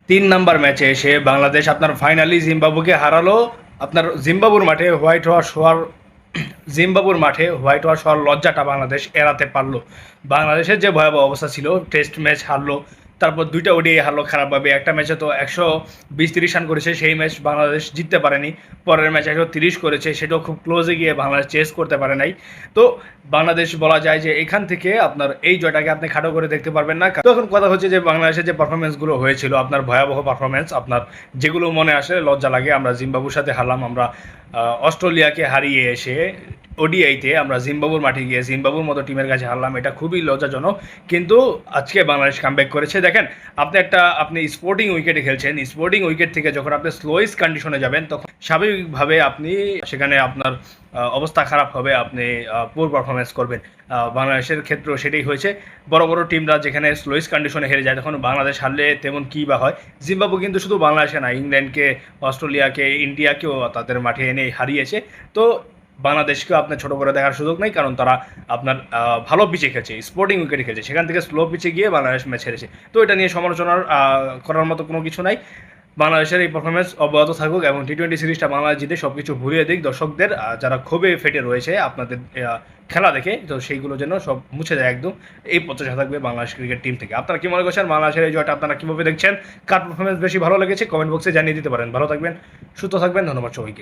3 number ম্যাচে এসে বাংলাদেশ আপনার ফাইনালি জিম্বাবুকে হারালো। আপনার জিম্বাবুর মাঠে হোয়াইট ওয়াশ হওয়ার লজ্জাটা বাংলাদেশ এড়াতে পারলো। বাংলাদেশের যে ভয়াবহ অবস্থা ছিল, টেস্ট ম্যাচ হারলো, তারপর 2টা ওডিআই হারলো খারাপভাবে, একটা ম্যাচে তো 120-30 রান করেছে, সেই ম্যাচ বাংলাদেশ জিততে পারেনি। পরের ম্যাচে 130 করেছে, সেটাও খুব ক্লোজে গিয়ে বাংলাদেশ চেস করতে পারে নাই। তো বাংলাদেশ বলা যায় যে এখান থেকে আপনার এই জয়টাকে আপনি খাটো করে দেখতে পারবেন না। তো এখন কথা হচ্ছে যে বাংলাদেশের যে পারফরমেন্সগুলো হয়েছিল, আপনার ভয়াবহ পারফরমেন্স, আপনার যেগুলো মনে আসে লজ্জা লাগে। আমরা জিম্বাবুর সাথে হারলাম, আমরা অস্ট্রেলিয়াকে হারিয়ে এসে ওডিআইতে আমরা জিম্বাবুর মাঠে গিয়ে জিম্বাবুর মতো টিমের কাছে হারলাম, এটা খুবই লজ্জাজনক। কিন্তু আজকে বাংলাদেশ কামব্যাক করেছে। দেখেন, আপনি স্পোর্টিং উইকেটে খেলছেন, স্পোর্টিং উইকেট থেকে যখন আপনি স্লোয়েস্ট কন্ডিশনে যাবেন, তখন স্বাভাবিকভাবে আপনি সেখানে আপনার অবস্থা খারাপ হবে, আপনি পুয়ার পারফরমেন্স করবেন। বাংলাদেশের ক্ষেত্রেও সেটাই হয়েছে। বড় বড় টিমরা যেখানে স্লোয়েস্ট কন্ডিশনে হেরে যায়, তখন বাংলাদেশ হারলে তেমন কী বা হয়। জিম্বাবু কিন্তু শুধু বাংলাদেশে না, ইংল্যান্ডকে, অস্ট্রেলিয়াকে, ইন্ডিয়াকেও তাদের মাঠে এনে হারিয়েছে। তো বাংলাদেশকেও আপনার ছোটো করে দেখার সুযোগ নেই, কারণ তারা আপনার ভালো পিচে খেলছে, স্পোর্টিং উইকেটে খেলছে, সেখান থেকে স্লো পিচে গিয়ে বাংলাদেশ ম্যাচ হেরেছে। তো এটা নিয়ে সমালোচনার করার মতো কোনো কিছু নাই। বাংলাদেশের এই পারফরমেন্স অব্যাহত থাকুক এবং টি-20 সিরিজটা বাংলাদেশ জিতে সব কিছু ভুলিয়ে দিক দর্শকদের, যারা ক্ষোভে ফেটে রয়েছে আপনাদের খেলা দেখে, তো সেইগুলো যেন সব মুছে যায় একদম। এই প্রত্যাশা থাকবে বাংলাদেশ ক্রিকেট টিম থেকে। আপনারা কি মনে করছেন বাংলাদেশের এই জয়টা আপনারা কীভাবে দেখছেন? কার পারফরমেন্স বেশি ভালো লেগেছে কমেন্ট বক্সে জানিয়ে দিতে পারেন। ভালো থাকবেন, সুস্থ থাকবেন, ধন্যবাদ সবাইকে।